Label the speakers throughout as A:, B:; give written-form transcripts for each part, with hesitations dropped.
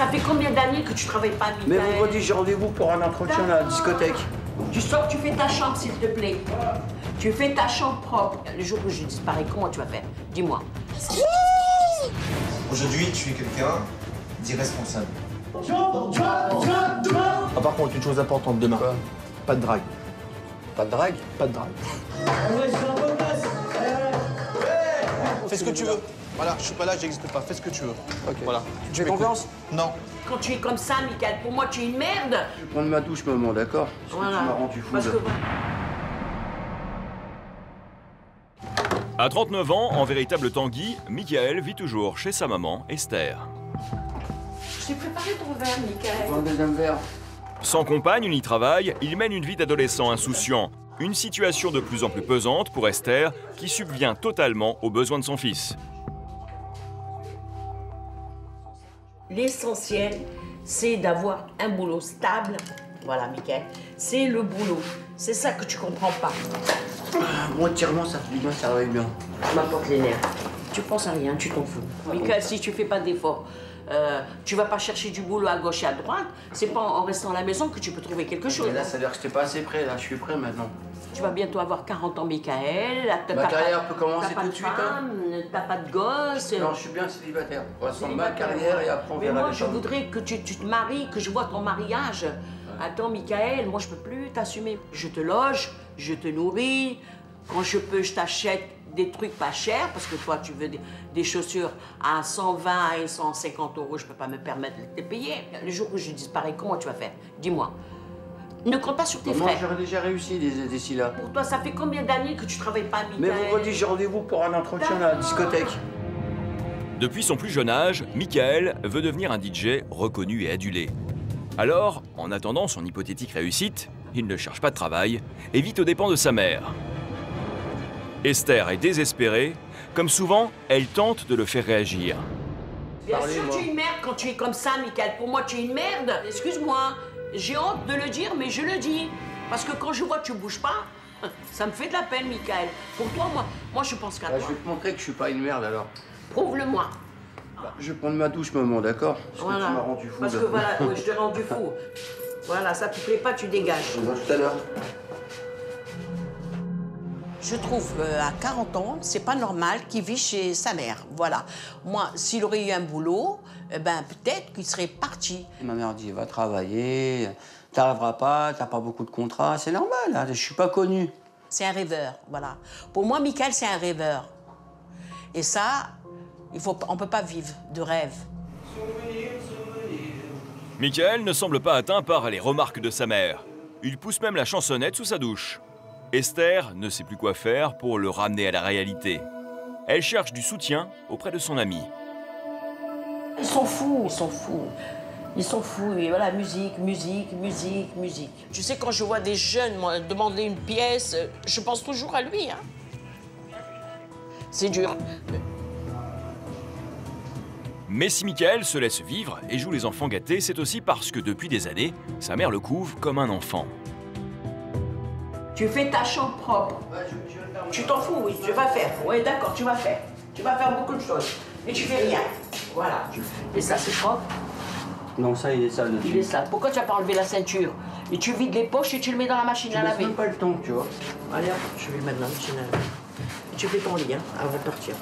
A: ça fait combien d'années que tu travailles pas, Michael?
B: Mais vendredi, j'ai rendez-vous pour un entretien à la discothèque.
A: Tu sors, tu fais ta chambre, s'il te plaît. Tu fais ta chambre propre. Le jour où je disparais, comment tu vas faire? Dis-moi.
C: Aujourd'hui, tu es quelqu'un d'irresponsable.
B: Ah, par contre, une chose importante demain. Quoi? Pas de drague.
D: Pas de drague?
B: Pas de drague.
D: Fais ce que tu veux. Voilà, je suis pas là, j'existe pas. Fais ce que tu veux.
B: Ok.
D: Voilà.
B: Tu fais confiance?
D: Non.
A: Quand tu es comme ça, Michael, pour moi, tu es une merde.
B: Je vais prendre ma douche, maman, d'accord? Parce que tu m'as rendu fou.
A: Parce que...
E: À 39 ans, en véritable Tanguy, Michael vit toujours chez sa maman, Esther.
A: Je t'ai préparé ton verre, Michael.
B: Un deuxième verre.
E: Sans compagne ni travail, il mène une vie d'adolescent insouciant. Une situation de plus en plus pesante pour Esther, qui subvient totalement aux besoins de son fils.
A: L'essentiel, c'est d'avoir un boulot stable. Voilà, Michael. C'est le boulot. C'est ça que tu comprends pas.
B: Moi, tirement, ça fait bien, ça va bien.
A: Tu m'apportes les nerfs. Tu penses à rien, tu t'en fous. Michael, si tu fais pas d'efforts, tu vas pas chercher du boulot à gauche et à droite. C'est pas en restant à la maison que tu peux trouver quelque chose.
B: Mais là, ça a l'air que j'étais pas assez prêt, là. Je suis prêt maintenant.
A: Tu vas bientôt avoir 40 ans, Michael.
B: Ma carrière peut commencer tout de suite.
A: T'as pas de gosse.
B: Non, je suis bien célibataire. On va ma carrière et après on
A: Mais
B: verra.
A: moi, je voudrais que tu te maries, que je vois ton mariage. Attends, Michael, moi, je peux plus t'assumer. Je te loge, je te nourris. Quand je peux, je t'achète des trucs pas chers, parce que toi, tu veux des chaussures à 120 et 150 euros, je peux pas me permettre de te payer. Le jour où je disparais, comment tu vas faire? Dis-moi. Ne compte pas sur tes
B: Moi,
A: frères.
B: j'aurais déjà réussi d'ici là.
A: Pour toi, ça fait combien d'années que tu travailles pas, Michael?
B: Mais vendredi, j'ai rendez-vous pour un entretien à la discothèque.
E: Depuis son plus jeune âge, Michael veut devenir un DJ reconnu et adulé. Alors, en attendant son hypothétique réussite, il ne cherche pas de travail et vit aux dépens de sa mère. Esther est désespérée. Comme souvent, elle tente de le faire réagir.
A: Bien sûr, tu es une merde quand tu es comme ça, Michael. Pour moi, tu es une merde. Excuse-moi. J'ai honte de le dire, mais je le dis. Parce que quand je vois que tu bouges pas, ça me fait de la peine, Michael. Pour toi, moi je pense qu'à toi.
B: Je vais te montrer que je suis pas une merde alors.
A: Prouve-le-moi.
B: Je vais prendre ma douche, maman, d'accord? Parce
A: Voilà.
B: que tu m'as rendu fou.
A: Parce que voilà, ouais, je t'ai rendu fou. Voilà, ça te plaît pas, tu dégages.
B: Je te vois tout à l'heure.
A: Je trouve qu'à 40 ans, c'est pas normal qu'il vit chez sa mère. Voilà. Moi, s'il aurait eu un boulot, ben peut-être qu'il serait parti.
B: Ma mère dit, va travailler, t'arriveras pas, t'as pas beaucoup de contrats, c'est normal, hein, je suis pas connu.
A: C'est un rêveur, voilà. Pour moi, Michael, c'est un rêveur. Et ça, on peut pas vivre de rêve.
E: Michael ne semble pas atteint par les remarques de sa mère. Il pousse même la chansonnette sous sa douche. Esther ne sait plus quoi faire pour le ramener à la réalité. Elle cherche du soutien auprès de son ami.
A: Ils sont fous, ils sont fous. Ils sont fous, et voilà, musique. Tu sais, quand je vois des jeunes moi, demander une pièce, je pense toujours à lui. Hein. C'est dur.
E: Mais si Michael se laisse vivre et joue les enfants gâtés, c'est aussi parce que depuis des années, sa mère le couve comme un enfant.
A: Tu fais ta chambre propre. Tu t'en fous, oui, tu vas faire. Oui, d'accord, tu vas faire. Tu vas faire beaucoup de choses. Mais tu fais rien. Voilà. Et ça, c'est propre.
B: Non, ça, il est sale dessus.
A: Il est sale. Pourquoi tu n'as pas enlevé la ceinture? Et tu vides les poches et tu le mets dans la machine à laver.
B: Tu n'as même pas le temps, tu vois.
A: Allez, hop, je vais le mettre dans la machine à laver. Et tu fais ton lit, hein, avant de partir.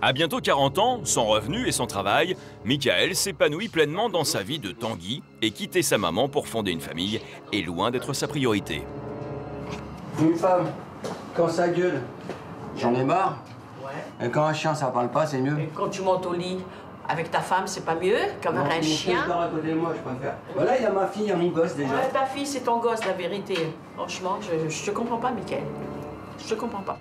E: À bientôt 40 ans, sans revenu et sans travail, Michael s'épanouit pleinement dans sa vie de Tanguy et quitter sa maman pour fonder une famille est loin d'être sa priorité.
B: Une femme, quand ça gueule, j'en ai marre.
A: Ouais.
B: Et quand un chien, ça parle pas, c'est mieux.
A: Et quand tu montes au lit avec ta femme, c'est pas mieux qu'avoir un chien?
B: Non, à côté de moi, je préfère. Voilà, il y a ma fille, il y a mon gosse déjà.
A: Ouais, ta fille, c'est ton gosse, la vérité. Franchement, je te comprends pas, Michael. Je te comprends pas.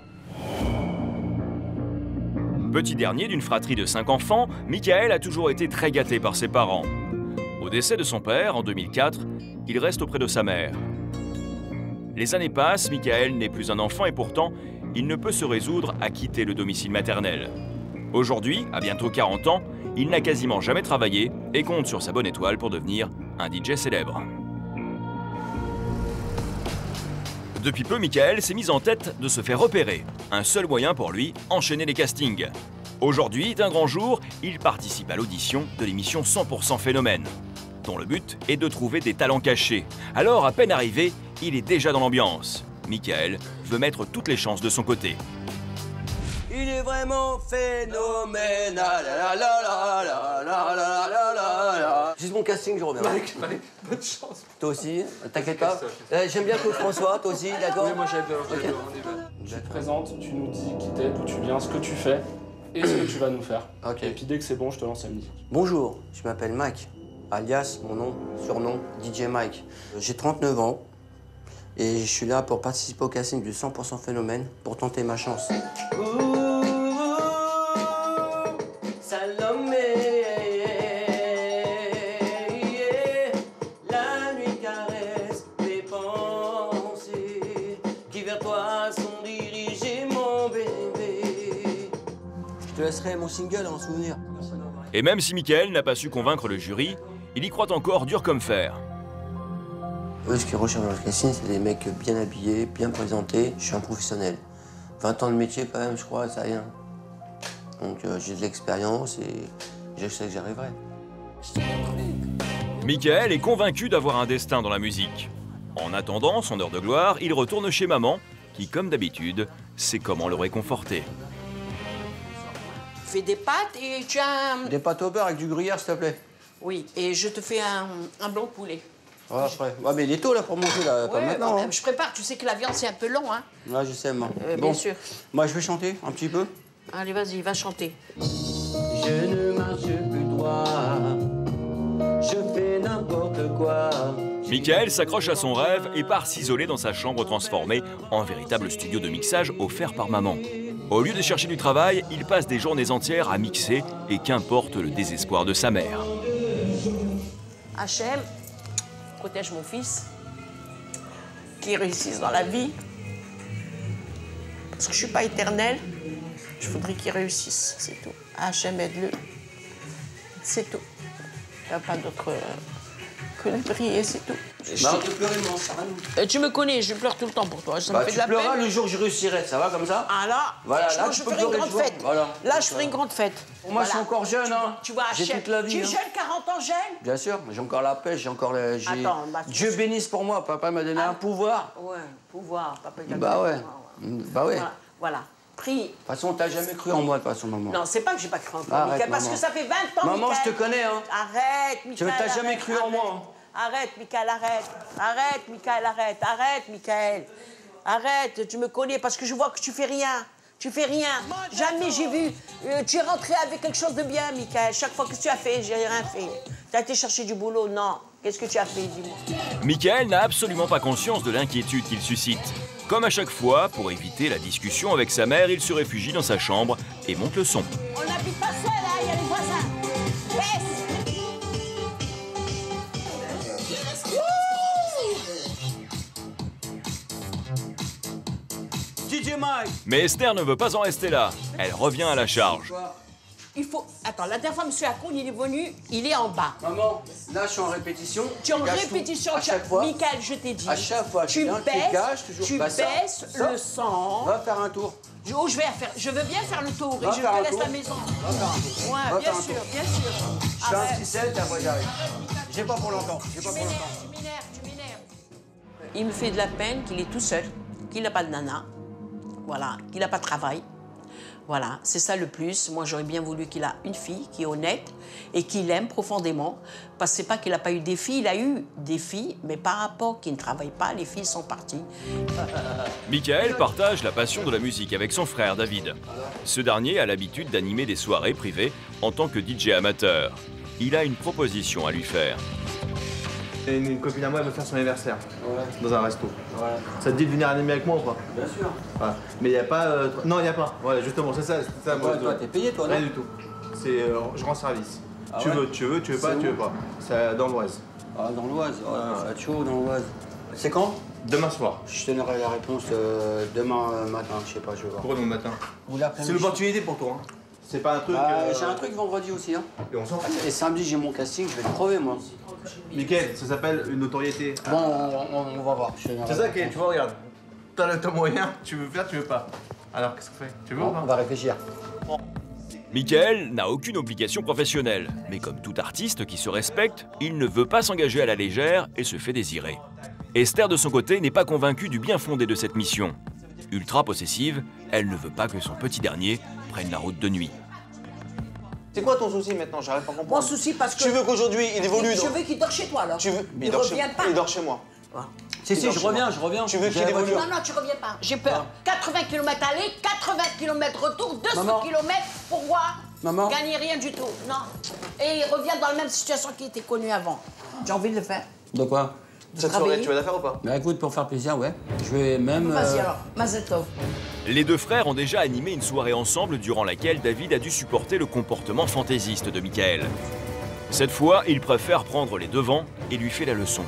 E: Petit dernier d'une fratrie de 5 enfants, Michael a toujours été très gâté par ses parents. Au décès de son père, en 2004, il reste auprès de sa mère. Les années passent, Michael n'est plus un enfant et pourtant, il ne peut se résoudre à quitter le domicile maternel. Aujourd'hui, à bientôt 40 ans, il n'a quasiment jamais travaillé et compte sur sa bonne étoile pour devenir un DJ célèbre. Depuis peu, Michael s'est mis en tête de se faire repérer. Un seul moyen pour lui, enchaîner les castings. Aujourd'hui est un grand jour, il participe à l'audition de l'émission 100% Phénomène, dont le but est de trouver des talents cachés. Alors, à peine arrivé, il est déjà dans l'ambiance. Michael veut mettre toutes les chances de son côté.
B: Il est vraiment phénoménal. La, la, la, la, la, la, la, la. Juste mon casting, je reviens.
F: Mike, bonne chance.
B: Toi aussi, t'inquiète pas. J'aime bien Claude François, toi aussi, d'accord?
F: Oui, moi j'aime bien, on y va. Tu te présentes, tu nous dis qui t'es, d'où tu viens, ce que tu fais et ce que tu vas nous faire.
B: Ok.
F: Et puis dès que c'est bon, je te lance la musique.
B: Bonjour, je m'appelle Mike, alias mon nom, surnom, DJ Mike. J'ai 39 ans et je suis là pour participer au casting du 100% Phénomène pour tenter ma chance. Je te laisserai mon single en souvenir.
E: Et même si Michael n'a pas su convaincre le jury, il y croit encore dur comme fer.
B: Eux, ce qu'ils recherchent dans le casting, c'est des mecs bien habillés, bien présentés. Je suis un professionnel. 20 ans de métier, quand même, je crois, c'est rien. Donc j'ai de l'expérience et je sais que j'y arriverai.
E: Michael est convaincu d'avoir un destin dans la musique. En attendant son heure de gloire, il retourne chez maman, qui, comme d'habitude, sait comment le réconforter.
A: Fais des pâtes et tu as un...
B: Des pâtes au beurre avec du gruyère, s'il te plaît.
A: Oui, et je te fais un blanc de poulet.
B: Ouais, après. Ouais, mais il est tôt, là, pour manger, là, pas maintenant. Hein.
A: Je prépare, tu sais que la viande, c'est un peu long, hein.
B: Ouais, je sais, moi.
A: Bien sûr.
B: Moi, je vais chanter un petit peu.
A: Allez, vas-y, va chanter.
B: Je ne marche plus droit, je fais n'importe quoi.
E: Michael s'accroche à son rêve et part s'isoler dans sa chambre transformée en véritable studio de mixage offert par maman. Au lieu de chercher du travail, il passe des journées entières à mixer et qu'importe le désespoir de sa mère.
A: Hachem, protège mon fils, qu'il réussisse dans la vie. Parce que je suis pas éternelle, je voudrais qu'il réussisse, c'est tout. Hachem, aide-le. C'est tout. Il n'y a pas d'autre que de prier, c'est tout.
B: Bah, on peut pleurer, mon Sarah.
A: Tu me connais, je pleure tout le temps pour toi. Ça me fait
B: Tu
A: de la
B: pleureras
A: peine.
B: le jour où je réussirai, ça va comme ça?
A: Ah là,
B: voilà, là,
A: je
B: tu peux
A: ferai une
B: pleurer,
A: grande
B: tu vois.
A: fête.
B: Voilà.
A: Là, je ferai une grande fête.
B: Pour moi, je suis encore jeune, hein.
A: Tu vois,
B: j'ai toute la vie.
A: Tu es
B: hein.
A: jeune, 40 ans jeune?
B: Bien sûr, j'ai encore la pêche, j'ai encore le...
A: Attends, bah,
B: Dieu bénisse pour moi, papa m'a donné un pouvoir.
A: Ouais, pouvoir, papa.
B: Bah ouais, bah ouais.
A: Voilà. Prie.
B: De toute façon, t'as jamais cru en moi, de toute façon, maman.
A: Non, c'est pas que j'ai pas cru en toi,
B: Arrête,
A: Mickaël, parce
B: maman.
A: que ça fait 20 ans,
B: Maman,
A: Mickaël.
B: je te connais, hein.
A: Arrête, Mickaël.
B: Tu t'as jamais cru en moi, hein.
A: Arrête, Mickaël, arrête. Arrête, Mickaël, arrête. Arrête, Mickaël. Arrête, tu me connais parce que je vois que tu fais rien. Tu fais rien. Jamais j'ai vu. Tu es rentré avec quelque chose de bien, Mickaël. Chaque fois que tu as fait, j'ai rien fait. Tu as été chercher du boulot, non. Qu'est-ce que tu as fait, dis-moi?
E: Michael n'a absolument pas conscience de l'inquiétude qu'il suscite. Comme à chaque fois, pour éviter la discussion avec sa mère, il se réfugie dans sa chambre et monte le son.
A: On n'habite pas seul, hein, il y a les voisins. Baisse.
B: DJ Mike.
E: Mais Esther ne veut pas en rester là. Elle revient à la charge.
A: Il faut... Attends, la dernière fois, M. Akoun, il est venu, il est en bas.
B: Maman, là, je suis en répétition.
A: Tu es en
B: Je gâche
A: répétition,
B: tout. À chaque fois.
A: Mickaël, je t'ai dit.
B: À chaque fois,
A: tu
B: viens,
A: baisses,
B: gages toujours.
A: tu
B: Bah, ça,
A: baisses
B: ça.
A: le sang.
B: Va faire un tour.
A: Je veux bien faire le tour et
B: Va
A: je
B: faire
A: te
B: un
A: laisse
B: tour.
A: la maison.
B: Va faire un tour.
A: Ouais,
B: Va
A: bien
B: faire un
A: sûr,
B: tour.
A: bien sûr.
B: Je fais un
A: Arrête.
B: 6-7, après j'arrive. J'ai pas pour longtemps. J'ai
A: Tu
B: pas pour longtemps.
A: m'énerves, tu m'énerves. Il me fait de la peine qu'il est tout seul, qu'il n'a pas de nana, voilà, qu'il n'a pas de travail. Voilà, c'est ça le plus. Moi, j'aurais bien voulu qu'il a une fille qui est honnête et qu'il aime profondément. Parce que c'est pas qu'il n'a pas eu des filles, il a eu des filles, mais par rapport qu'il ne travaille pas, les filles sont parties.
E: Michael partage la passion de la musique avec son frère David. Ce dernier a l'habitude d'animer des soirées privées en tant que DJ amateur. Il a une proposition à lui faire.
C: Une copine à moi, elle veut faire son anniversaire dans un resto.
B: Ouais.
C: Ça te dit de venir animer avec moi ou pas?
B: Bien sûr.
C: Voilà. Mais il n'y a pas... Non, il n'y a pas. Voilà, justement, c'est ça.
B: Toi, t'es payé, toi, non?
C: Rien du tout. C'est... je rends service.
B: Ah
C: tu
B: ouais?
C: veux, tu veux pas,
B: C'est
C: tu
B: où?
C: veux pas. C'est dans l'Oise.
B: Ah, dans l'Oise. Ah, chaud, dans l'Oise. C'est quand?
C: Demain soir.
B: Je te donnerai la réponse demain matin, je sais pas, je vais voir.
C: Pour demain matin.
B: Ou l'après-midi.
C: C'est l'opportunité pour toi. Hein. C'est pas un truc...
B: J'ai un truc vendredi aussi, hein.
C: Et on s'en fout.
B: Et samedi, j'ai mon casting, je vais te crever, moi.
C: Mickaël, ça s'appelle une notoriété.
B: Bon, on va voir.
C: C'est ça qui est, tu vois, regarde. T'as le moyen, tu veux faire, tu veux pas. Alors, qu'est-ce qu'on fait? Tu veux ou
B: On
C: pas?
B: va réfléchir.
E: Michael n'a aucune obligation professionnelle, mais comme tout artiste qui se respecte, il ne veut pas s'engager à la légère et se fait désirer. Esther, de son côté, n'est pas convaincue du bien fondé de cette mission. Ultra possessive, elle ne veut pas que son petit dernier prenne la route de nuit.
D: C'est quoi ton souci maintenant? J'arrive pas à comprendre.
A: Mon souci parce que...
D: Tu veux qu'aujourd'hui il évolue
A: Je veux qu'il dort chez toi alors.
D: Tu veux...
A: Il revient pas.
D: Il dort chez moi.
G: Si, je reviens.
D: Tu veux qu'il évolue?
A: Non, tu reviens pas. J'ai peur. 80 km aller, 80 km retour, 200 km pour voir.
G: Maman.
A: Gagner rien du tout. Non. Et il revient dans la même situation qu'il était connu avant. J'ai envie de le faire.
G: De quoi?
D: Cette soirée, tu vas la faire ou pas?
G: Bah écoute, pour faire plaisir, ouais. Je vais même...
A: Vas-y alors, Mazel Tov.
E: Les deux frères ont déjà animé une soirée ensemble durant laquelle David a dû supporter le comportement fantaisiste de Michael. Cette fois, il préfère prendre les devants et lui fait la leçon.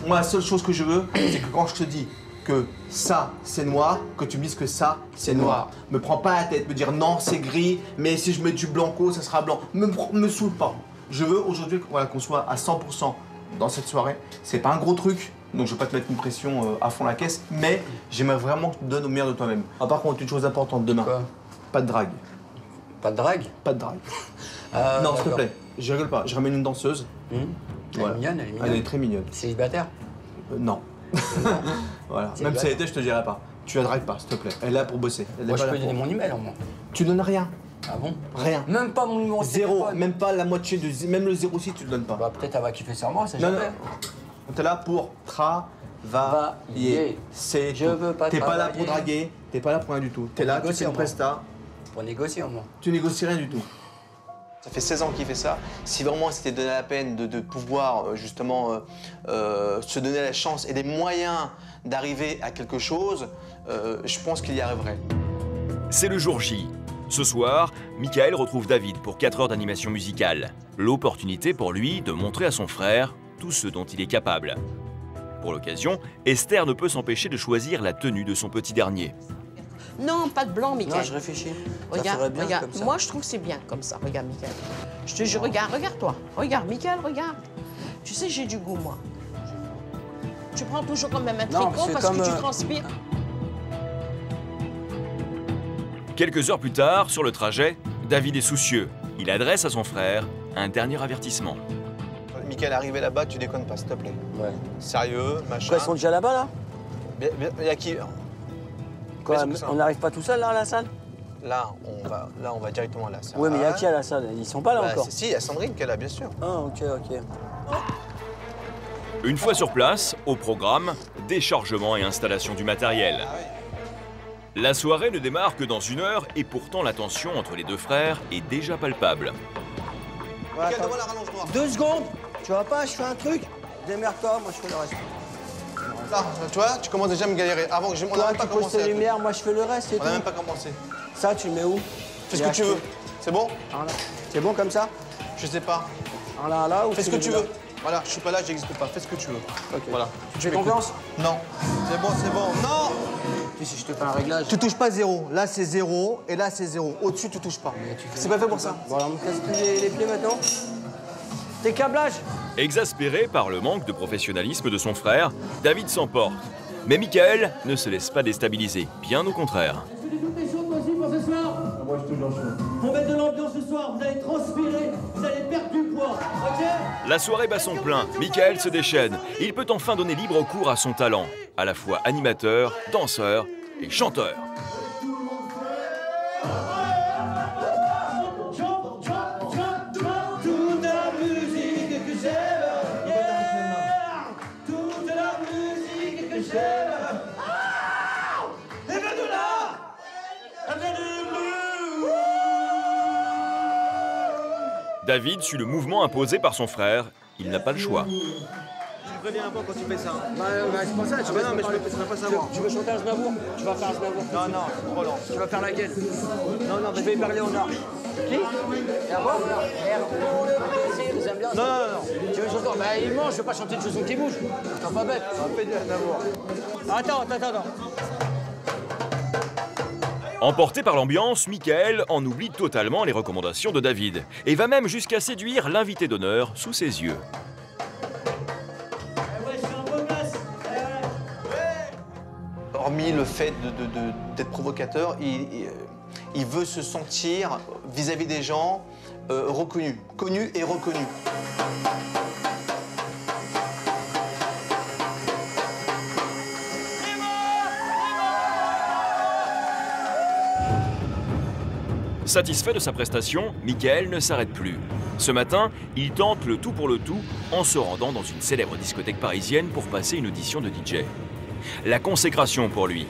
C: Moi, la seule chose que je veux, c'est que quand je te dis que ça, c'est noir, que tu me dises que ça, c'est noir. Me prends pas la tête, me dire non, c'est gris, mais si je mets du blanco, ça sera blanc. Me saoule pas. Je veux aujourd'hui voilà, qu'on soit à 100% dans cette soirée. C'est pas un gros truc, donc je vais pas te mettre une pression à fond la caisse, mais j'aimerais vraiment que tu te donnes au meilleur de toi-même. Ah, par contre, une chose importante demain.
G: Quoi?
C: Pas de drague.
G: Pas de drague?
C: Pas de drague. Non, s'il te plaît, je rigole pas. Je ramène une danseuse.
G: Voilà. Elle est mignonne,
C: Elle est très mignonne.
G: Célibataire?
C: Non. Voilà. Même si elle était, je te dirais pas. Tu la dragues pas, s'il te plaît. Elle est là pour bosser.
G: Moi, je peux lui donner mon email, au moins.
C: Tu donnes rien.
G: Ah bon?
C: Rien.
G: Même pas mon numéro de
C: Zéro.
G: téléphone.
C: Même pas la moitié de... Même le 06, tu le donnes pas.
G: Bah peut-être elle va kiffer sur moi, ça
C: Non,
G: jamais.
C: non. T'es là pour travailler. C'est
G: Je
C: tout.
G: veux pas
C: T'es pas là pour
G: travailler.
C: draguer. T'es pas là pour rien du tout. T'es là, tu
G: négocier,
C: fais une
G: moi.
C: presta.
G: Pour négocier, au moins.
C: Tu négocies rien du tout.
D: Ça fait 16 ans qu'il fait ça. Si vraiment c'était donné la peine de pouvoir justement se donner la chance et des moyens d'arriver à quelque chose, je pense qu'il y arriverait.
E: C'est le jour J. Ce soir, Michael retrouve David pour 4 heures d'animation musicale. L'opportunité pour lui de montrer à son frère tout ce dont il est capable. Pour l'occasion, Esther ne peut s'empêcher de choisir la tenue de son petit dernier.
A: Non, pas de blanc, Michael.
G: Non, je réfléchis. Ça
A: Regarde,
G: ferait bien
A: regarde.
G: comme ça.
A: Moi, je trouve que c'est bien comme ça. Regarde, Michael. Je te jure, regarde-toi. Regarde, Michael, regarde. Tu sais, j'ai du goût, moi. Tu prends toujours quand même un
G: Non,
A: tricot
G: c'est
A: parce que
G: comme,
A: tu transpires.
E: Quelques heures plus tard, sur le trajet, David est soucieux. Il adresse à son frère un dernier avertissement.
D: Michael, arrivé là-bas, tu déconnes pas, s'il te plaît.
G: Ouais.
D: Sérieux, machin.
G: Quoi, ils sont déjà là-bas, là?
D: Il y a qui?
G: Quoi,
D: Mais c'est
G: on n'arrive pas tout seul, là, à la salle?
D: Là, on va directement à la salle.
G: Ouais, mais il y a qui à la salle? Ils sont pas là encore?
D: Si, il y a Sandrine qui est là, bien sûr.
G: Ah, ok, ok.
E: Une fois sur place, au programme, déchargement et installation du matériel. La soirée ne démarre que dans 1 heure et pourtant la tension entre les deux frères est déjà palpable.
D: Michael, donne-moi la rallonge noire.
G: 2 secondes. Tu vois pas, je fais un truc. Démerde-toi, moi je fais le reste.
D: Là, tu vois, tu commences déjà à me galérer. Avant que on n'a
G: Toi,
D: même pas
G: tu poses
D: commencé.
G: tes
D: à tout.
G: lumières, moi je fais le reste, c'est
D: On n'a même
G: tout.
D: pas commencé.
G: Ça, tu le mets où?
D: Fais ce que tu veux. C'est bon?
G: C'est bon comme ça?
D: Je sais pas.
G: Un là ou
D: Fais ce que tu
G: mets
D: veux.
G: là?
D: Voilà, je suis pas là, j'existe pas. Fais ce que tu veux.
G: Ok.
D: Voilà.
G: Tu fais confiance?
D: Non. C'est bon, c'est bon. Non!
G: Et si je te fais un réglage?
D: Tu touches pas 0. Là, c'est 0 et là, c'est 0. Au-dessus, tu touches pas. C'est pas fait pour ça.
G: Bon, alors on me casse plus les pieds maintenant. Tes câblages?
E: Exaspéré par le manque de professionnalisme de son frère, David s'emporte. Mais Michael ne se laisse pas déstabiliser, bien au contraire.
H: Est-ce que tout est chaud toi aussi pour ce soir? Moi je suis toujours chaud. Pour mettre de l'ambiance ce soir, vous allez transpirer, vous allez perdre du poids, ok?
E: La soirée bat son plein, Michael se déchaîne. Il peut enfin donner libre cours à son talent, à la fois animateur, danseur et chanteur.
H: Toute la musique que j'aime, yeah! Toute la musique que j'aime. Ah! Et bien de là, elle vient du bleu.
E: David suit le mouvement imposé par son frère. Il n'a pas le choix.
C: Tu me préviens un peu quand tu fais ça.
G: Bah, c'est pas ça, tu
C: non, mais je peux pas savoir.
G: Tu veux chanter Aznavour? Tu vas faire Aznavour.
C: Non, non, c'est trop lent.
G: Tu vas faire laquelle? Non, je vais parler en art. Qui? Léonard.
C: Non, non, non.
G: Tu veux chanter? Bah, il mange, je vais pas chanter une chanson qui bouge. T'es pas bête.
C: Fais du d'amour.
G: Attends.
E: Emporté par l'ambiance, Michael en oublie totalement les recommandations de David et va même jusqu'à séduire l'invité d'honneur sous ses yeux.
H: Ouais, je suis un beau gosse.
D: Hormis le fait d'être provocateur, il veut se sentir vis-à-vis des gens reconnu, connu et reconnu.
E: Satisfait de sa prestation, Michael ne s'arrête plus. Ce matin, il tente le tout pour le tout en se rendant dans une célèbre discothèque parisienne pour passer une audition de DJ. La consécration pour lui.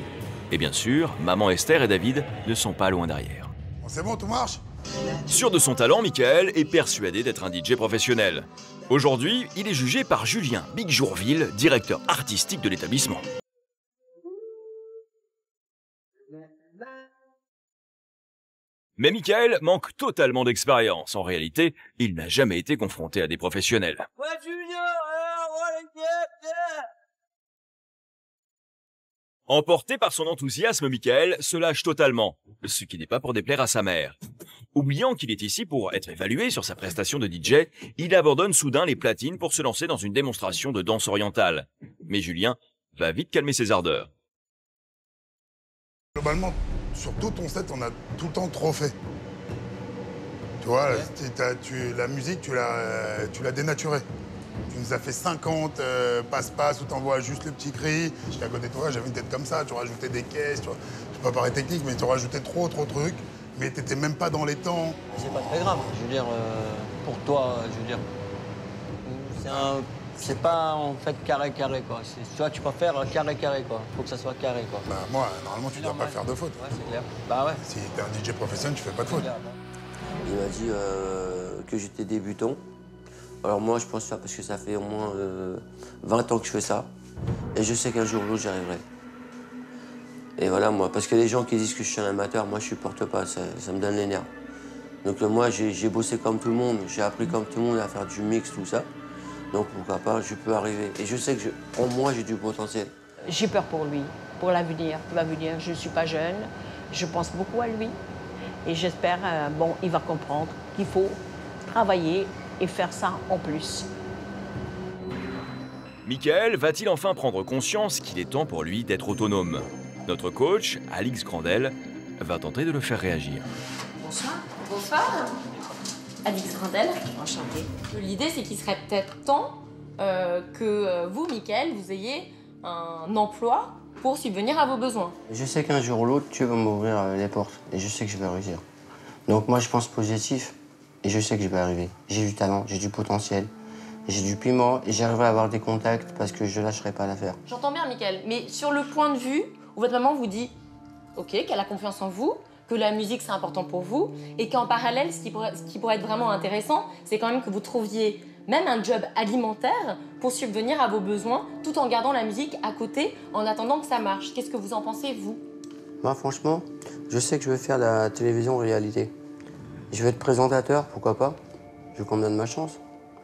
E: Et bien sûr, maman Esther et David ne sont pas loin derrière.
I: C'est bon, tout marche?
E: Sûr de son talent, Michael est persuadé d'être un DJ professionnel. Aujourd'hui, il est jugé par Julien Bigjourville, directeur artistique de l'établissement. Mais Michael manque totalement d'expérience. En réalité, il n'a jamais été confronté à des professionnels. Emporté par son enthousiasme, Michael se lâche totalement, ce qui n'est pas pour déplaire à sa mère. Oubliant qu'il est ici pour être évalué sur sa prestation de DJ, il abandonne soudain les platines pour se lancer dans une démonstration de danse orientale. Mais Julien va vite calmer ses ardeurs.
I: Globalement, sur tout ton set, on a tout le temps trop fait. Tu vois, la musique, tu l'as dénaturée. Tu nous as fait 50 passe-passe où t'envoies juste le petit cri. J'étais à côté de toi, j'avais une tête comme ça, tu rajoutais des caisses, je sais pas paraître technique, mais tu rajoutais trop de trucs. Mais t'étais même pas dans les temps.
G: C'est pas très grave, je veux dire, pour toi, je veux dire. C'est pas en fait carré quoi. Tu vois, tu peux faire carré quoi. Faut que ça soit carré quoi.
I: Bah moi, normalement, tu dois pas faire de faute.
G: Ouais, c'est clair. Bah ouais.
I: Si t'es un DJ professionnel, tu fais pas de faute.
B: Il m'a dit que j'étais débutant. Alors moi, je pense ça parce que ça fait au moins 20 ans que je fais ça. Et je sais qu'un jour ou l'autre, j'y arriverai. Et voilà, moi, parce que les gens qui disent que je suis un amateur, moi, je supporte pas, ça me donne les nerfs. Donc moi, j'ai bossé comme tout le monde, j'ai appris comme tout le monde à faire du mix, tout ça. Donc pourquoi pas, je peux arriver. Et je sais que en moi, j'ai du potentiel.
A: J'ai peur pour lui, pour l'avenir qui va venir. Je ne suis pas jeune, je pense beaucoup à lui. Et j'espère, bon, il va comprendre qu'il faut travailler et faire ça en plus.
E: Michael va-t-il enfin prendre conscience qu'il est temps pour lui d'être autonome? Notre coach, Alix Grandel, va tenter de le faire réagir.
J: Bonsoir. Bonsoir. Alix Grandel. Enchantée. L'idée, c'est qu'il serait peut-être temps que vous, Michael, vous ayez un emploi pour subvenir à vos besoins.
B: Je sais qu'un jour ou l'autre, tu vas m'ouvrir les portes. Et je sais que je vais réussir. Donc moi, je pense positif. Et je sais que je vais arriver. J'ai du talent, j'ai du potentiel, j'ai du piment. Et j'arriverai à avoir des contacts parce que je lâcherai pas l'affaire.
J: J'entends bien, Michael. Mais sur le point de vue où votre maman vous dit, OK, qu'elle a confiance en vous, que la musique, c'est important pour vous, et qu'en parallèle, ce qui pourrait être vraiment intéressant, c'est quand même que vous trouviez même un job alimentaire pour subvenir à vos besoins, tout en gardant la musique à côté, en attendant que ça marche. Qu'est-ce que vous en pensez, vous?
B: Moi, franchement, je sais que je vais faire la télévision réalité. Je vais être présentateur, pourquoi pas? Je veux qu'on me donne ma chance.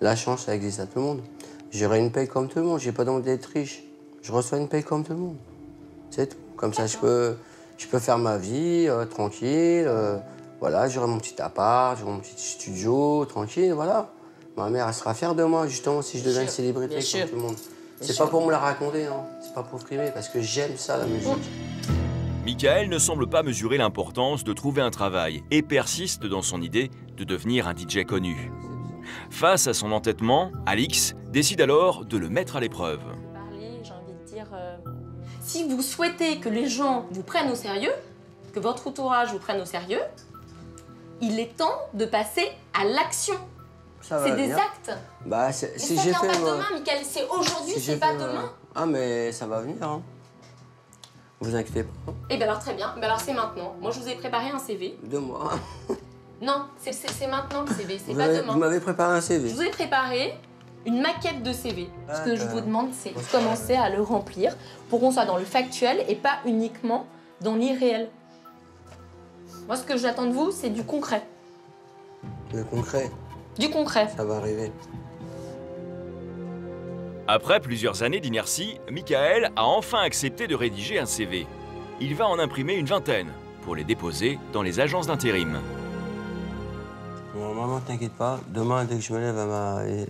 B: La chance, ça existe à tout le monde. J'aurai une paye comme tout le monde, j'ai pas envie d'être riche. Je reçois une paye comme tout le monde. C'est tout. Comme ça, je peux faire ma vie tranquille. Voilà, j'aurai mon petit appart, j'aurai mon petit studio, tranquille, voilà. Ma mère, elle sera fière de moi, justement, si je deviens une célébrité comme tout le monde. C'est pas pour me la raconter, hein. C'est pas pour frimer, parce que j'aime ça, la musique.
E: Michael ne semble pas mesurer l'importance de trouver un travail et persiste dans son idée de devenir un DJ connu. Face à son entêtement, Alix décide alors de le mettre à l'épreuve.
J: J'ai envie de dire, si vous souhaitez que les gens vous prennent au sérieux, que votre entourage vous prenne au sérieux, il est temps de passer à l'action. C'est des actes.
B: Bah,
J: si j'ai fait. Ça vient pas demain, Michael, c'est aujourd'hui, c'est pas demain.
B: Ah, mais ça va venir, hein. Vous inquiétez pas.
J: Eh bien alors très bien, alors c'est maintenant. Moi je vous ai préparé un CV.
B: 2 mois.
J: Non, c'est maintenant le CV, c'est pas demain.
B: Vous m'avez préparé un CV.
J: Je vous ai préparé une maquette de CV. Ce que je vous demande, c'est de commencer à le remplir pour qu'on soit dans le factuel et pas uniquement dans l'irréel. Moi ce que j'attends de vous, c'est du concret.
B: Le concret?
J: Du concret.
B: Ça va arriver.
E: Après plusieurs années d'inertie, Michael a enfin accepté de rédiger un CV. Il va en imprimer une vingtaine pour les déposer dans les agences d'intérim.
B: Bon, maman, t'inquiète pas. Demain, dès que je me lève,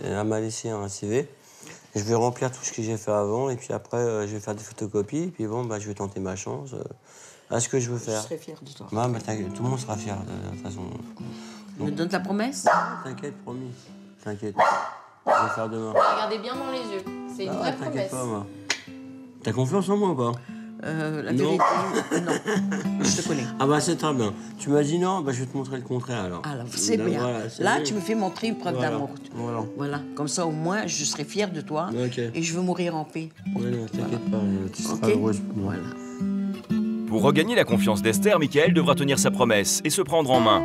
B: elle m'a laissé un CV. Je vais remplir tout ce que j'ai fait avant et puis après, je vais faire des photocopies. Et puis bon, bah, je vais tenter ma chance. à ce que je veux
A: Je
B: faire.
A: serai fière de toi.
B: Bah, t'inquiète, tout le monde sera fier de toute façon.
A: Me donne ta promesse?
B: T'inquiète, promis. T'inquiète. Je vais faire demain.
J: Regardez bien dans les yeux. C'est une
B: Ah,
J: vraie
B: t'inquiète
J: promesse.
B: pas, moi. T'as confiance en moi ou pas?
A: La
B: Non.
A: vérité, non. Je te connais.
B: Ah bah c'est très bien. Tu m'as dit non, bah je vais te montrer le contraire alors.
A: Alors, c'est bien.
B: Voilà, c'est
A: Là,
B: bien.
A: tu me fais montrer une preuve
B: Voilà.
A: d'amour.
B: Voilà.
A: Voilà. Comme ça, au moins, je serai fière de toi.
B: Ok.
A: Et je veux mourir en paix.
B: Ouais, non, t'inquiète pas, tu seras
A: Ok.
B: heureuse.
A: Voilà.
E: Pour regagner la confiance d'Esther, Michael devra tenir sa promesse et se prendre en main.